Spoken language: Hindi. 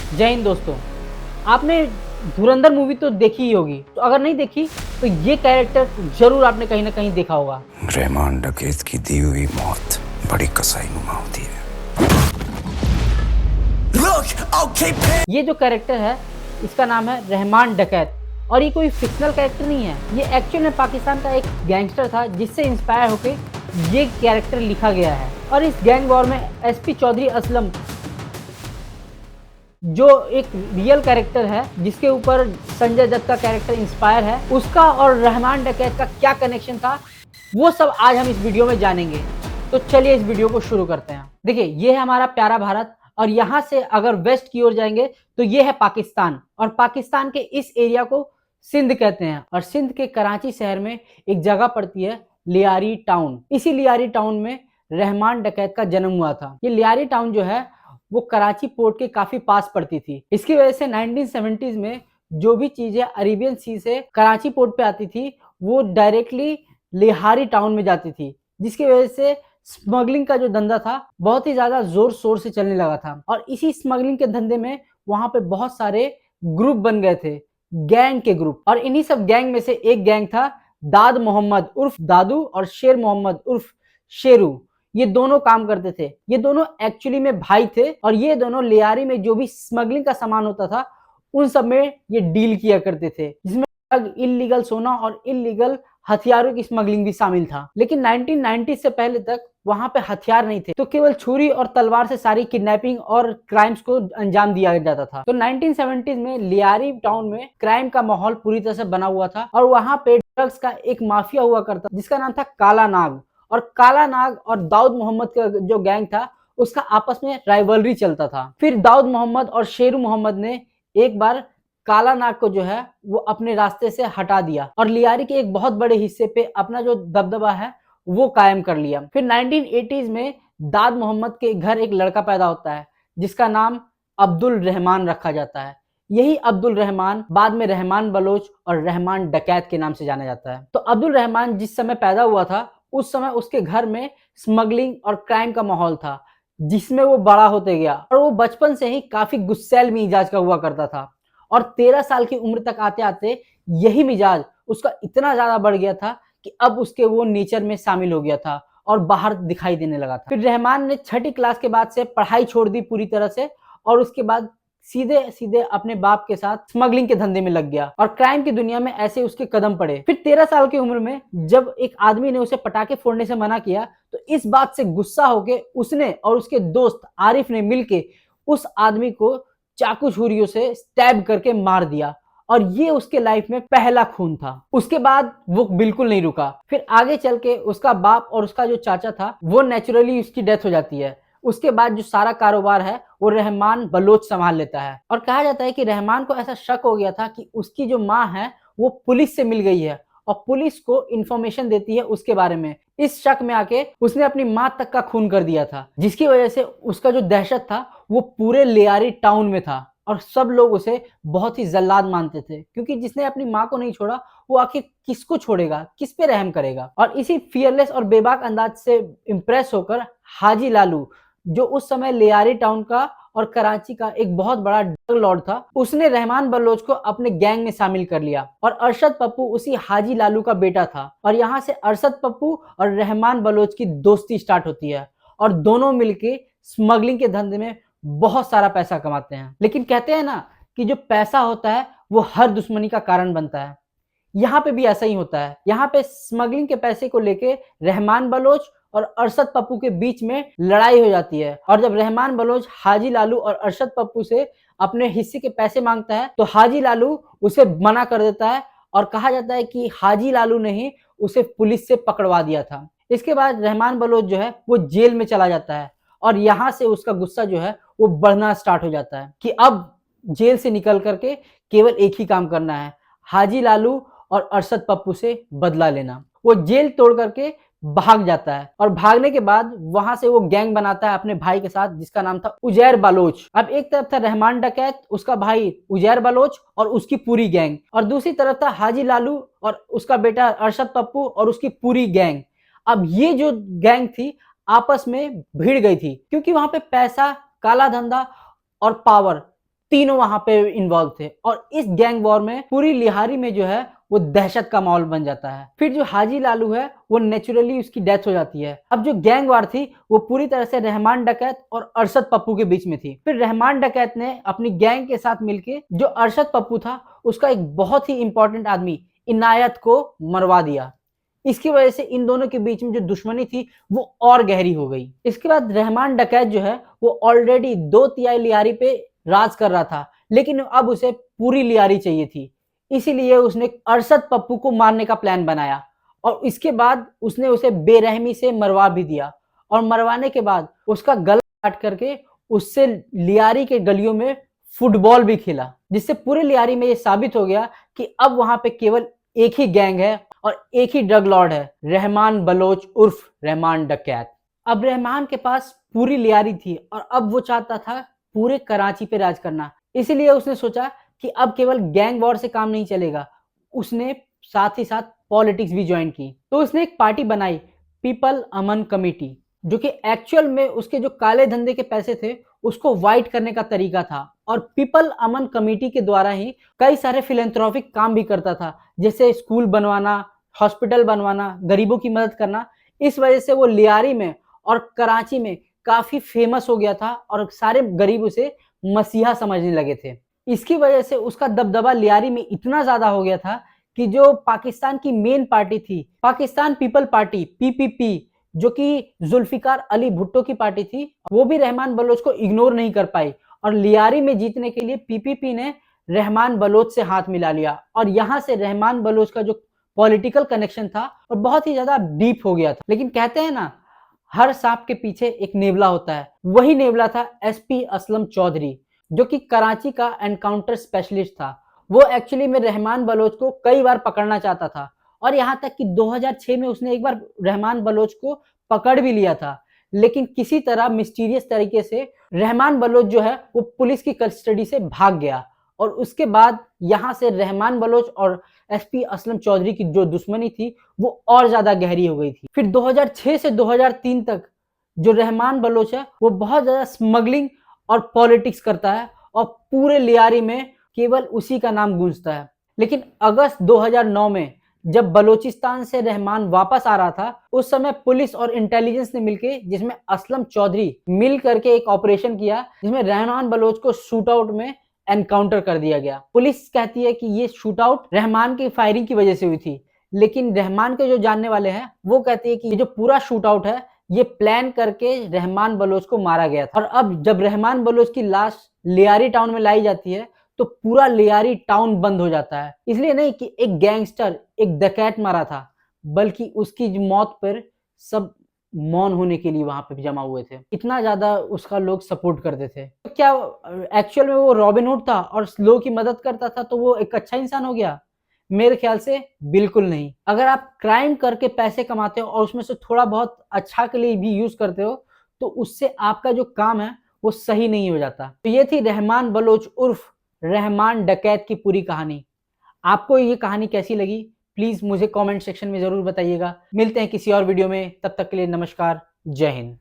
जय हिंद दोस्तों। आपने धुरंधर मूवी तो देखी ही होगी, तो अगर नहीं देखी तो ये कैरेक्टर जरूर आपने कहीं ना कहीं देखा होगा। रहमान डकैत की दी हुई मौत बड़ी कसाईनुमा होती है। ये जो कैरेक्टर है इसका नाम है रहमान डकैत, और ये कोई फिक्शनल कैरेक्टर नहीं है। ये एक्चुअल में पाकिस्तान का एक गैंगस्टर था जिससे इंस्पायर होकर ये कैरेक्टर लिखा गया है। और इस गैंग वॉर में एसपी चौधरी असलम जो एक रियल कैरेक्टर है जिसके ऊपर संजय दत्त का कैरेक्टर इंस्पायर है, उसका और रहमान डकैत का क्या कनेक्शन था वो सब आज हम इस वीडियो में जानेंगे। तो चलिए इस वीडियो को शुरू करते हैं। देखिए, ये है हमारा प्यारा भारत, और यहाँ से अगर वेस्ट की ओर जाएंगे तो ये है पाकिस्तान, और पाकिस्तान के इस एरिया को सिंध कहते हैं। और सिंध के कराची शहर में एक जगह पड़ती है लियारी टाउन। इसी लियारी टाउन में रहमान डकैत का जन्म हुआ था। ये लियारी टाउन जो है वो कराची पोर्ट के काफी पास पड़ती थी। इसकी वजह से 1970s में जो भी चीजें अरेबियन सी से कराची पोर्ट पे आती थी वो डायरेक्टली लिहारी टाउन में जाती थी, जिसकी वजह से स्मगलिंग का जो धंधा था बहुत ही ज्यादा जोर शोर से चलने लगा था। और इसी स्मगलिंग के धंधे में वहां पे बहुत सारे ग्रुप बन गए थे, गैंग के ग्रुप। और इन्हीं सब गैंग में से एक गैंग था दाद मोहम्मद उर्फ दादू और शेर मोहम्मद उर्फ शेरू। ये दोनों काम करते थे। ये दोनों एक्चुअली में भाई थे, और ये दोनों लियारी में जो भी स्मगलिंग का सामान होता था उन सब में ये डील किया करते थे, जिसमें इलीगल सोना और इलीगल हथियारों की स्मगलिंग भी शामिल था। लेकिन 1990 से पहले तक वहां पे हथियार नहीं थे, तो केवल छुरी और तलवार से सारी किडनैपिंग और क्राइम्स को अंजाम दिया जाता था। तो 1970s में लियारी टाउन में क्राइम का माहौल पूरी तरह से बना हुआ था, और वहां पे ड्रग्स का एक माफिया हुआ करता जिसका नाम था काला नाग। और काला नाग और दाऊद मोहम्मद का जो गैंग था उसका आपस में राइवलरी चलता था। फिर दाऊद मोहम्मद और शेरू मोहम्मद ने एक बार काला नाग को जो है वो अपने रास्ते से हटा दिया और लियारी के एक बहुत बड़े हिस्से पे अपना जो दबदबा है वो कायम कर लिया। फिर 1980s में दाद मोहम्मद के घर एक लड़का पैदा होता है जिसका नाम अब्दुल रहमान रखा जाता है। यही अब्दुल रहमान बाद में रहमान बलोच और रहमान डकैत के नाम से जाना जाता है। तो अब्दुल रहमान जिस समय पैदा हुआ था उस समय उसके घर में स्मगलिंग और क्राइम का माहौल था, जिसमें वो बड़ा होते गया। और वो बचपन से ही काफी गुस्सैल मिजाज का हुआ करता था, और 13 साल की उम्र तक आते आते यही मिजाज उसका इतना ज्यादा बढ़ गया था कि अब उसके वो नेचर में शामिल हो गया था और बाहर दिखाई देने लगा था। फिर रहमान ने 6ठी क्लास के बाद से पढ़ाई छोड़ दी पूरी तरह से, और उसके बाद सीधे सीधे अपने बाप के साथ स्मगलिंग के धंधे में लग गया, और क्राइम की दुनिया में ऐसे उसके कदम पड़े। फिर 13 साल की उम्र में जब एक आदमी ने उसे पटाखे फोड़ने से मना किया तो इस बात से गुस्सा होके उसने और उसके दोस्त आरिफ ने मिलके उस आदमी को चाकू छुरियों से स्टैब करके मार दिया, और ये उसके लाइफ में पहला खून था। उसके बाद वो बिल्कुल नहीं रुका। फिर आगे चल के उसका बाप और उसका जो चाचा था वो नेचुरली उसकी डेथ हो जाती है। उसके बाद जो सारा कारोबार है वो रहमान बलोच संभाल लेता है। और कहा जाता है कि रहमान को ऐसा शक हो गया था कि उसकी जो माँ है वो पुलिस से मिल गई है और पुलिस को इंफॉर्मेशन देती है उसके बारे में। इस शक में आके उसने अपनी माँ तक का खून कर दिया था, जिसकी वजह से उसका जो दहशत था वो पूरे लियारी टाउन में था, और सब लोग उसे बहुत ही जल्लाद मानते थे, क्योंकि जिसने अपनी माँ को नहीं छोड़ा वो आखिर किसको छोड़ेगा, किस पे रहम करेगा। और इसी फियरलेस और बेबाक अंदाज से इंप्रेस होकर हाजी लालू, जो उस समय लियारी टाउन का और कराची का एक बहुत बड़ा ड्रग लॉर्ड था, उसने रहमान बलोच को अपने गैंग में शामिल कर लिया। और अरशद पप्पू उसी हाजी लालू का बेटा था, और यहाँ से अरशद पप्पू और रहमान बलोच की दोस्ती स्टार्ट होती है, और दोनों मिलके स्मगलिंग के धंधे में बहुत सारा पैसा कमाते हैं। लेकिन कहते हैं ना कि जो पैसा होता है वो हर दुश्मनी का कारण बनता है। यहाँ पे भी ऐसा ही होता है। यहाँ पे स्मगलिंग के पैसे को लेके रहमान बलोच और अरशद पप्पू के बीच में लड़ाई हो जाती है, और जब रहमान बलोच हाजी लालू और अरशद पप्पू से अपने हिस्से के पैसे मांगता है तो हाजी लालू उसे मना कर देता है, और कहा जाता है कि हाजी लालू ने ही उसे पुलिस से पकड़वा दिया था। इसके बाद रहमान बलोच जो है वो जेल में चला जाता है, और यहाँ से उसका गुस्सा जो है वो बढ़ना स्टार्ट हो जाता है कि अब जेल से निकल करके केवल एक ही काम करना है, हाजी लालू और अरशद पप्पू से बदला लेना। वो जेल तोड़ करके भाग जाता है, और भागने के बाद वहां से वो गैंग बनाता है अपने भाई के साथ जिसका नाम था उजैर बलोच। अब एक तरफ था रहमान डकैत, उसका भाई उजैर बलोच और उसकी पूरी गैंग, और दूसरी तरफ था हाजी लालू और उसका बेटा अरशद पप्पू और उसकी पूरी गैंग। अब ये जो गैंग थी आपस में भिड़ गई थी, क्योंकि वहां पे पैसा, काला धंधा और पावर तीनों वहां पे इन्वॉल्व थे और इस गैंग वॉर में पूरी लिहारी में जो है वो दहशत का माहौल बन जाता है। फिर जो हाजी लालू है वो नेचुरली उसकी डेथ हो जाती है। अब जो गैंग वार थी वो पूरी तरह से रहमान डकैत और अरशद पप्पू के बीच में थी। फिर रहमान डकैत ने अपनी गैंग के साथ मिलकर जो अरशद पप्पू था उसका एक बहुत ही इंपॉर्टेंट आदमी इनायत को मरवा दिया। इसकी वजह से इन दोनों के बीच में जो दुश्मनी थी वो और गहरी हो गई। इसके बाद रहमान डकैत जो है वो ऑलरेडी 2/3 लियारी पे राज कर रहा था, लेकिन अब उसे पूरी लियारी चाहिए थी। इसीलिए उसने अरशद पप्पू को मारने का प्लान बनाया और इसके बाद उसने उसे बेरहमी से मरवा भी दिया और मरवाने के बाद उसका गला काट करके उससे लियारी के गलियों में फुटबॉल भी खेला, जिससे पूरे लियारी में ये साबित हो गया कि अब वहां पे केवल एक ही गैंग है और एक ही ड्रग लॉर्ड है, रहमान बलोच उर्फ रहमान डकैत। अब रहमान के पास पूरी लियारी थी और अब वो चाहता था पूरे कराची पे राज करना। इसीलिए उसने सोचा कि अब केवल गैंग वॉर से काम नहीं चलेगा, उसने साथ ही साथ पॉलिटिक्स भी ज्वाइन की। तो उसने एक पार्टी बनाई, पीपल अमन कमेटी, जो कि एक्चुअल में उसके जो काले धंधे के पैसे थे उसको वाइट करने का तरीका था और पीपल अमन कमेटी के द्वारा ही कई सारे फिलेंथ्रोपिक काम भी करता था, जैसे स्कूल बनवाना, हॉस्पिटल बनवाना, गरीबों की मदद करना। इस वजह से वो लियारी में और कराची में काफी फेमस हो गया था और सारे गरीब उसे मसीहा समझने लगे थे। इसकी वजह से उसका दबदबा लियारी में इतना ज्यादा हो गया था कि जो पाकिस्तान की मेन पार्टी थी, पाकिस्तान पीपल पार्टी पीपीपी, जो कि जुल्फिकार अली भुट्टो की पार्टी थी, वो भी रहमान बलोच को इग्नोर नहीं कर पाई और लियारी में जीतने के लिए पीपीपी ने रहमान बलोच से हाथ मिला लिया और यहाँ से रहमान बलोच का जो पॉलिटिकल कनेक्शन था और बहुत ही ज्यादा डीप हो गया था। लेकिन कहते हैं ना, हर सांप के पीछे एक नेवला होता है, वही नेवला था एसपी असलम चौधरी, जो कि कराची का एनकाउंटर स्पेशलिस्ट था। वो एक्चुअली में रहमान बलोच को कई बार पकड़ना चाहता था और यहाँ तक कि 2006 में उसने एक बार रहमान बलोच को पकड़ भी लिया था, लेकिन किसी तरह मिस्टीरियस तरीके से रहमान बलोच जो है वो पुलिस की कस्टडी से भाग गया और उसके बाद यहाँ से रहमान बलोच और एसपी असलम चौधरी की जो दुश्मनी थी वो और ज्यादा गहरी हो गई थी। फिर 2006 से 2003 तक जो रहमान बलोच है वो बहुत ज्यादा स्मगलिंग और पॉलिटिक्स करता है और पूरे लियारी में केवल उसी का नाम गूंजता है। लेकिन अगस्त 2009 में जब बलोचिस्तान से रहमान वापस आ रहा था, उस समय पुलिस और इंटेलिजेंस ने मिलके, जिसमें असलम चौधरी मिल करके एक ऑपरेशन किया जिसमें रहमान बलोच को शूट आउट में एनकाउंटर कर दिया गया। पुलिस कहती है कि ये शूट आउट रहमान की फायरिंग की वजह से हुई थी, लेकिन रहमान के जो जानने वाले हैं वो कहते हैं कि ये जो पूरा शूट आउट है ये प्लान करके रहमान बलोच को मारा गया था। और अब जब रहमान बलोच की लाश लियारी टाउन में लाई जाती है तो पूरा लियारी टाउन बंद हो जाता है। इसलिए नहीं कि एक गैंगस्टर, एक डकैत मारा था, बल्कि उसकी मौत पर सब मौन होने के लिए वहां पे जमा हुए थे। इतना ज्यादा उसका लोग सपोर्ट करते थे। तो क्या एक्चुअल में वो रॉबिन हुड था और लोगों की मदद करता था तो वो एक अच्छा इंसान हो गया? मेरे ख्याल से बिल्कुल नहीं। अगर आप क्राइम करके पैसे कमाते हो और उसमें से थोड़ा बहुत अच्छा के लिए भी यूज करते हो तो उससे आपका जो काम है वो सही नहीं हो जाता। तो ये थी रहमान बलोच उर्फ रहमान डकैत की पूरी कहानी। आपको ये कहानी कैसी लगी प्लीज मुझे कमेंट सेक्शन में जरूर बताइएगा। मिलते हैं किसी और वीडियो में, तब तक के लिए नमस्कार, जय हिंद।